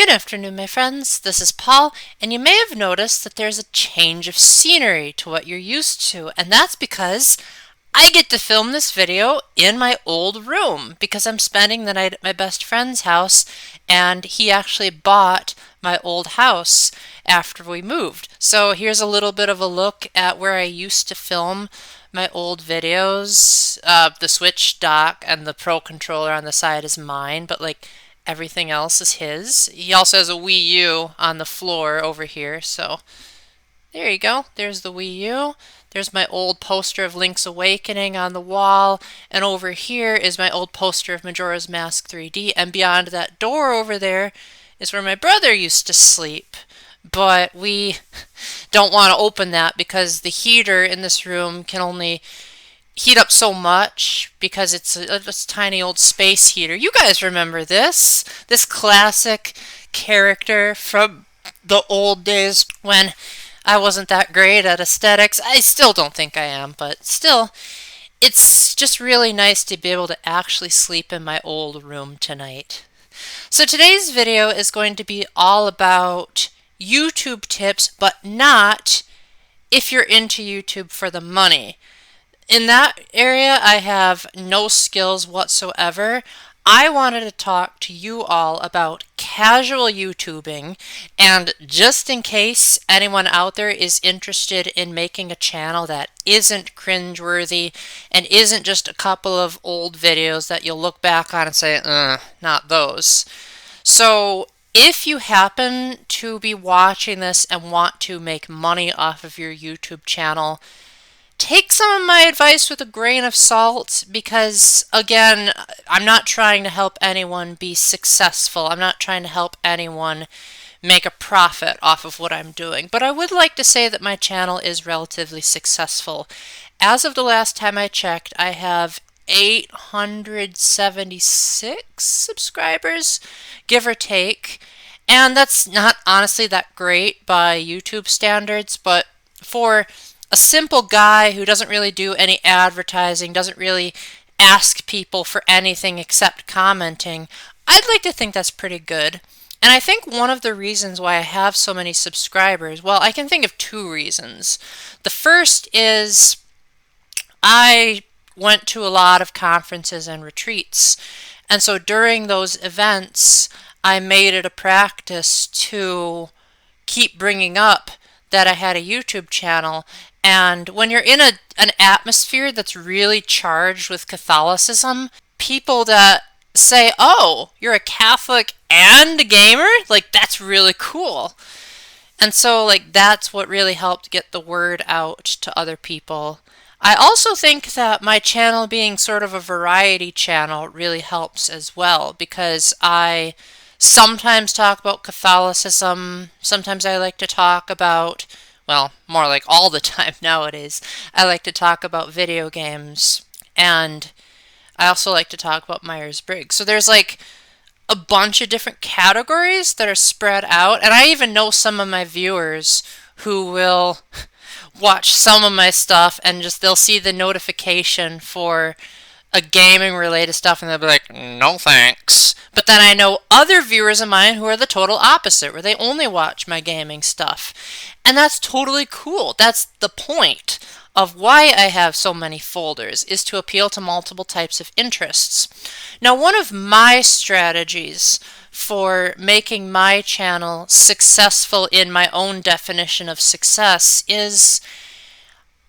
Good afternoon, my friends. This is Paul, and you may have noticed that there's a change of scenery to what you're used to, and that's because I get to film this video in my old room because I'm spending the night at my best friend's house, and he actually bought my old house after we moved. So here's a little bit of a look at where I used to film my old videos. The Switch dock and the Pro controller on the side is mine, but everything else is his. He also has a Wii U on the floor over here, so there you go. There's the Wii U. There's my old poster of Link's Awakening on the wall, and over here is my old poster of Majora's Mask 3D, and beyond that door over there is where my brother used to sleep. But we don't want to open that because the heater in this room can only heat up so much because it's a tiny old space heater. You guys remember this classic character from the old days when I wasn't that great at aesthetics. I still don't think I am, but still, it's just really nice to be able to actually sleep in my old room tonight. So today's video is going to be all about YouTube tips, but not if you're into YouTube for the money. In that area, I have no skills whatsoever. I wanted to talk to you all about casual YouTubing, and just in case anyone out there is interested in making a channel that isn't cringeworthy and isn't just a couple of old videos that you'll look back on and say, not those. So if you happen to be watching this and want to make money off of your YouTube channel, take some of my advice with a grain of salt because, again, I'm not trying to help anyone be successful. I'm not trying to help anyone make a profit off of what I'm doing. But I would like to say that my channel is relatively successful. As of the last time I checked, I have 876 subscribers, give or take. And that's not honestly that great by YouTube standards, but for a simple guy who doesn't really do any advertising, doesn't really ask people for anything except commenting, I'd like to think that's pretty good. And I think one of the reasons why I have so many subscribers, well, I can think of two reasons. The first is I went to a lot of conferences and retreats, and so during those events, I made it a practice to keep bringing up that I had a YouTube channel. And when you're in an atmosphere that's really charged with Catholicism, people that say, oh, you're a Catholic and a gamer? That's really cool. And so, that's what really helped get the word out to other people. I also think that my channel being sort of a variety channel really helps as well because I sometimes talk about Catholicism, sometimes I like to talk about, well, more like all the time nowadays, I like to talk about video games, and I also like to talk about Myers-Briggs. So there's a bunch of different categories that are spread out, and I even know some of my viewers who will watch some of my stuff and they'll see the notification for a gaming related stuff and they'll be like, no thanks. But then I know other viewers of mine who are the total opposite, where they only watch my gaming stuff. And that's totally cool. That's the point of why I have so many folders, is to appeal to multiple types of interests. Now, one of my strategies for making my channel successful in my own definition of success is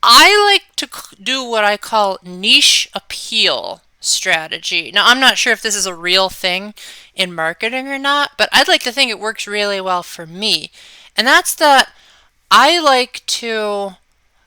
I like to do what I call niche appeal strategy. Now, I'm not sure if this is a real thing in marketing or not, but I'd like to think it works really well for me. And that's that I like to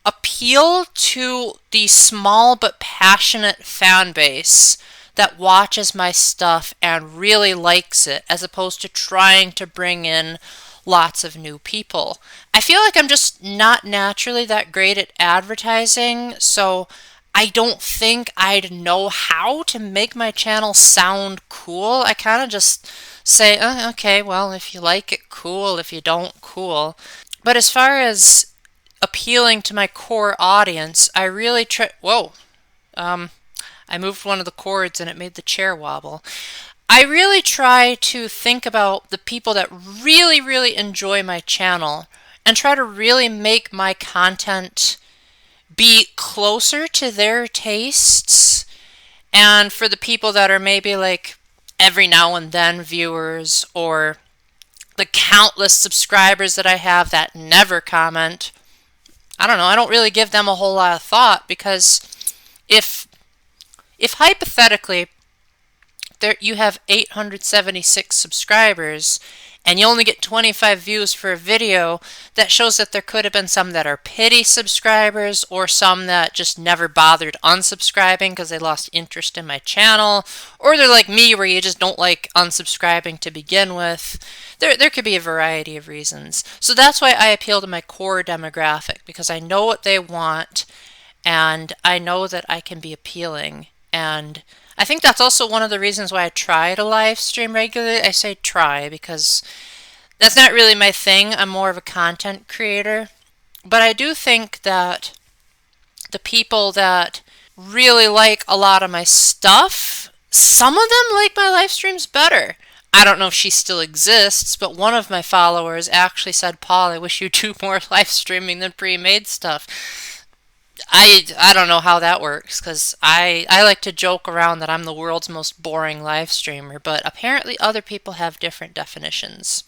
appeal to the small but passionate fan base that watches my stuff and really likes it, as opposed to trying to bring in lots of new people. I feel like I'm just not naturally that great at advertising, so I don't think I'd know how to make my channel sound cool. I kind of just say, oh, okay, well, if you like it, cool. If you don't, cool. But as far as appealing to my core audience, I really try... Whoa. I moved one of the cords and it made the chair wobble. I really try to think about the people that really, really enjoy my channel and try to really make my content be closer to their tastes. And for the people that are maybe like every now and then viewers, or the countless subscribers that I have that never comment, I don't know, I don't really give them a whole lot of thought, because if hypothetically there you have 876 subscribers and you only get 25 views for a video, that shows that there could have been some that are pity subscribers, or some that just never bothered unsubscribing because they lost interest in my channel, or they're like me where you just don't like unsubscribing to begin with. There could be a variety of reasons. So that's why I appeal to my core demographic, because I know what they want and I know that I can be appealing. And I think that's also one of the reasons why I try to live stream regularly. I say try because that's not really my thing. I'm more of a content creator. But I do think that the people that really like a lot of my stuff, some of them like my live streams better. I don't know if she still exists, but one of my followers actually said, "Paul, I wish you do more live streaming than pre-made stuff." I don't know how that works, because I like to joke around that I'm the world's most boring live streamer, but apparently other people have different definitions.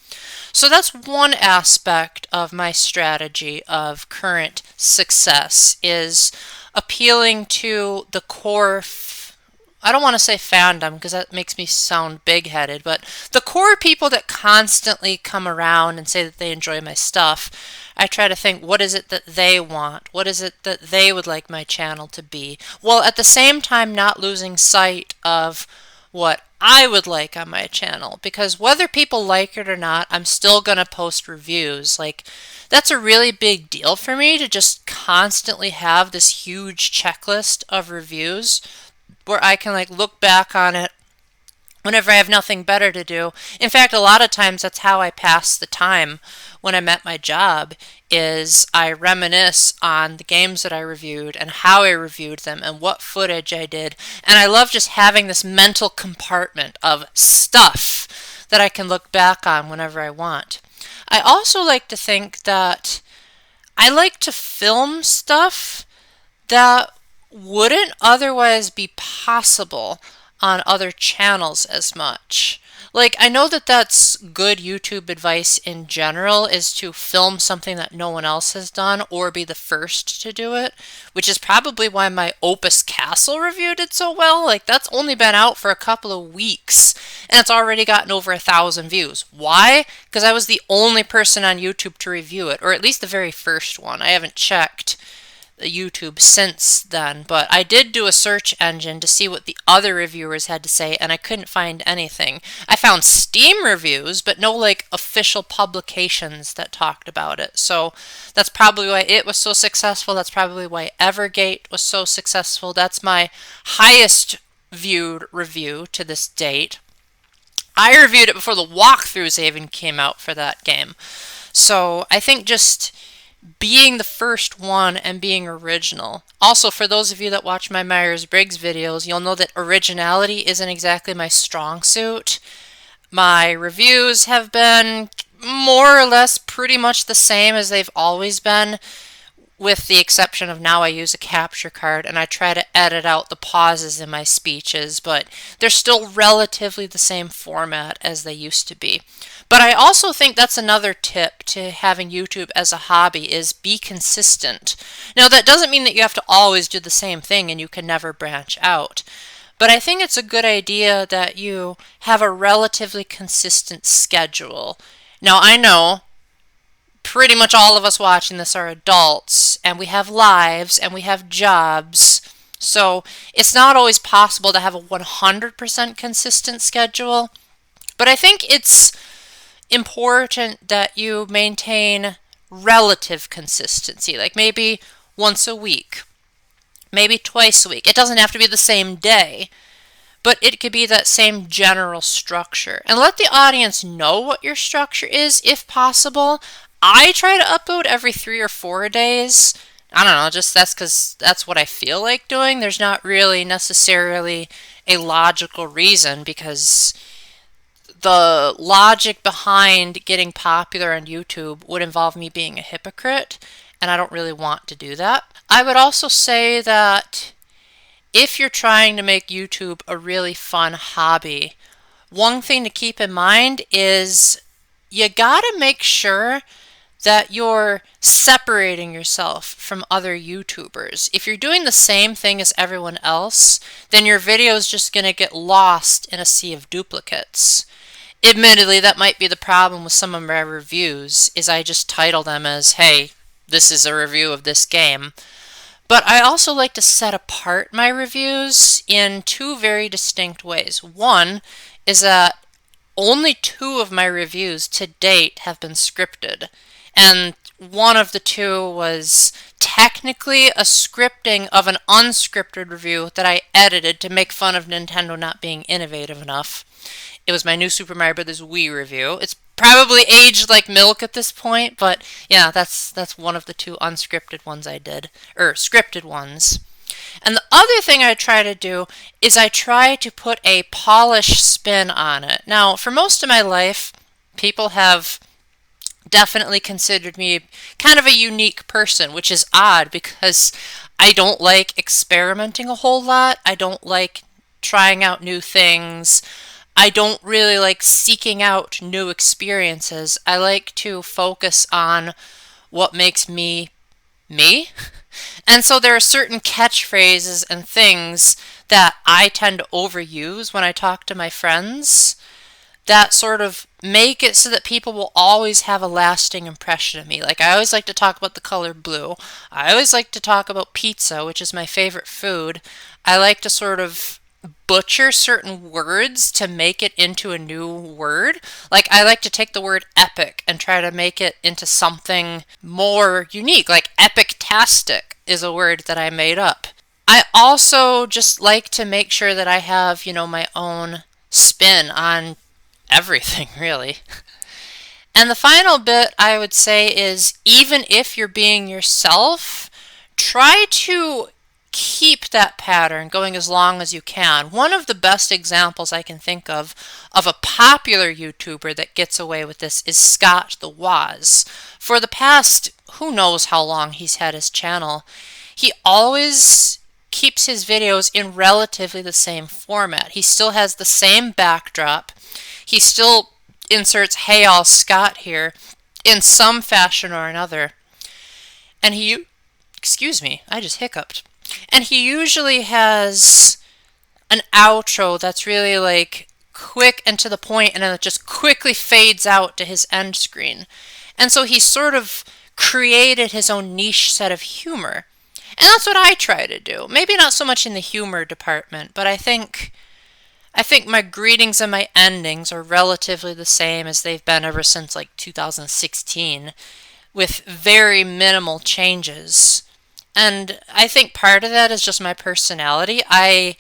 So that's one aspect of my strategy of current success, is appealing to the core I don't want to say fandom because that makes me sound big-headed, but the core people that constantly come around and say that they enjoy my stuff. I try to think, what is it that they want? What is it that they would like my channel to be? While at the same time not losing sight of what I would like on my channel, because whether people like it or not, I'm still going to post reviews. Like, that's a really big deal for me, to just constantly have this huge checklist of reviews where I can like look back on it whenever I have nothing better to do. In fact, a lot of times that's how I pass the time when I'm at my job, is I reminisce on the games that I reviewed and how I reviewed them and what footage I did. And I love just having this mental compartment of stuff that I can look back on whenever I want. I also like to think that I like to film stuff that wouldn't otherwise be possible on other channels as much. Like, I know that that's good YouTube advice in general, is to film something that no one else has done or be the first to do it, which is probably why my Opus Castle review did so well. Like, that's only been out for a couple of weeks and it's already gotten over 1,000 views. Why? Because I was the only person on YouTube to review it, or at least the very first one. I haven't checked YouTube since then, but I did do a search engine to see what the other reviewers had to say, and I couldn't find anything. I found Steam reviews, but no like official publications that talked about it. So that's probably why it was so successful. That's probably why Evergate was so successful. That's my highest viewed review to this date. I reviewed it before the walkthroughs even came out for that game. So I think just being the first one and being original. Also, for those of you that watch my Myers-Briggs videos, you'll know that originality isn't exactly my strong suit. My reviews have been more or less pretty much the same as they've always been, with the exception of now I use a capture card and I try to edit out the pauses in my speeches, but they're still relatively the same format as they used to be. But I also think that's another tip to having YouTube as a hobby, is be consistent. Now, that doesn't mean that you have to always do the same thing and you can never branch out. But I think it's a good idea that you have a relatively consistent schedule. Now, I know pretty much all of us watching this are adults, and we have lives, and we have jobs. So it's not always possible to have a 100% consistent schedule. But I think it's important that you maintain relative consistency, like maybe once a week, maybe twice a week. It doesn't have to be the same day, but it could be that same general structure. And let the audience know what your structure is, if possible. I try to upload every 3 or 4 days. I don't know, just that's because that's what I feel like doing. There's not really necessarily a logical reason, because the logic behind getting popular on YouTube would involve me being a hypocrite, and I don't really want to do that. I would also say that if you're trying to make YouTube a really fun hobby, one thing to keep in mind is you gotta make sure that you're separating yourself from other YouTubers. If you're doing the same thing as everyone else, then your video is just going to get lost in a sea of duplicates. Admittedly, that might be the problem with some of my reviews, is I just title them as, hey, this is a review of this game. But I also like to set apart my reviews in two very distinct ways. One is that only 2 of my reviews to date have been scripted, and one of the 2 was technically a scripting of an unscripted review that I edited to make fun of Nintendo not being innovative enough. It was my new Super Mario Bros. Wii review. It's probably aged like milk at this point, but yeah, that's one of the 2 unscripted ones I did, or scripted ones. And the other thing I try to do is I try to put a polished spin on it. Now, for most of my life, people have definitely considered me kind of a unique person, which is odd because I don't like experimenting a whole lot. I don't like trying out new things. I don't really like seeking out new experiences. I like to focus on what makes me me. And so there are certain catchphrases and things that I tend to overuse when I talk to my friends that sort of make it so that people will always have a lasting impression of me. Like, I always like to talk about the color blue. I always like to talk about pizza, which is my favorite food. I like to sort of butcher certain words to make it into a new word. Like, I like to take the word epic and try to make it into something more unique. Like, epic-tastic is a word that I made up. I also just like to make sure that I have, my own spin on everything, really. And the final bit I would say is, even if you're being yourself, try to keep that pattern going as long as you can. One of the best examples I can think of a popular YouTuber that gets away with this is Scott the Woz. For the past, who knows how long he's had his channel, he always keeps his videos in relatively the same format. He still has the same backdrop. He still inserts "Hey all, Scott here" in some fashion or another. And excuse me, I just hiccuped. And he usually has an outro that's really like quick and to the point, and then it just quickly fades out to his end screen. And so he sort of created his own niche set of humor. And that's what I try to do. Maybe not so much in the humor department, but I think my greetings and my endings are relatively the same as they've been ever since like 2016, with very minimal changes. And I think part of that is just my personality. I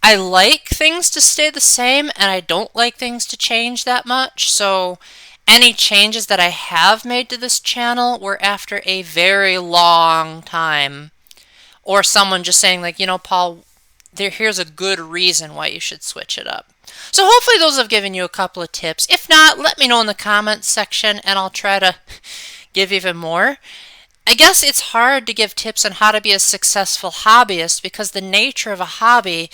like things to stay the same, and I don't like things to change that much. So any changes that I have made to this channel were after a very long time. Or someone just saying like, Paul, here's a good reason why you should switch it up. So hopefully those have given you a couple of tips. If not, let me know in the comments section and I'll try to give even more. I guess it's hard to give tips on how to be a successful hobbyist because the nature of a hobby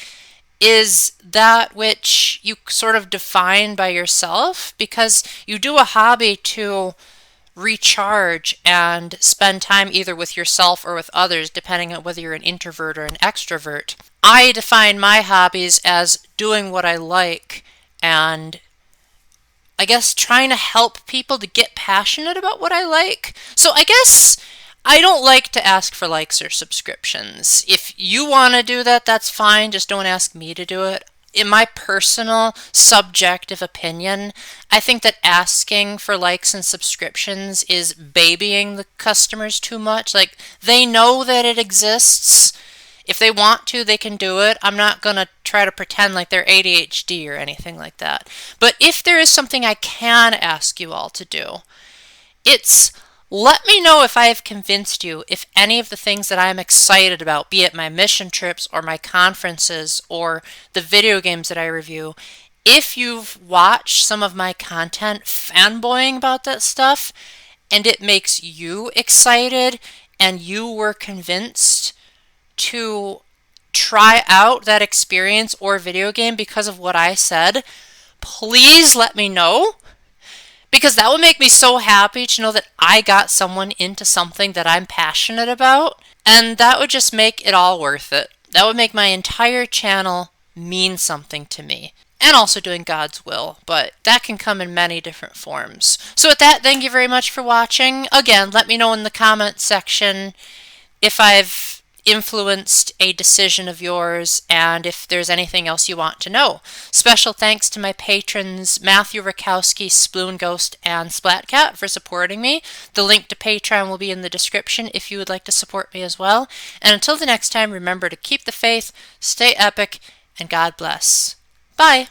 is that which you sort of define by yourself, because you do a hobby to recharge and spend time either with yourself or with others, depending on whether you're an introvert or an extrovert. I define my hobbies as doing what I like and I guess trying to help people to get passionate about what I like. So I guess I don't like to ask for likes or subscriptions. If you want to do that, that's fine. Just don't ask me to do it. In my personal, subjective opinion, I think that asking for likes and subscriptions is babying the customers too much. Like, they know that it exists. If they want to, they can do it. I'm not going to try to pretend like they're ADHD or anything like that. But if there is something I can ask you all to do, it's Let me know if I have convinced you, if any of the things that I'm excited about, be it my mission trips or my conferences or the video games that I review, if you've watched some of my content fanboying about that stuff and it makes you excited and you were convinced to try out that experience or video game because of what I said, please let me know. Because that would make me so happy to know that I got someone into something that I'm passionate about. And that would just make it all worth it. That would make my entire channel mean something to me. And also doing God's will. But that can come in many different forms. So with that, thank you very much for watching. Again, let me know in the comments section if I've influenced a decision of yours and if there's anything else you want to know. Special thanks to my patrons Matthew Rakowski, Sploon Ghost, and Splatcat for supporting me. The link to Patreon will be in the description if you would like to support me as well. And until the next time, remember to keep the faith, stay epic, and God bless. Bye!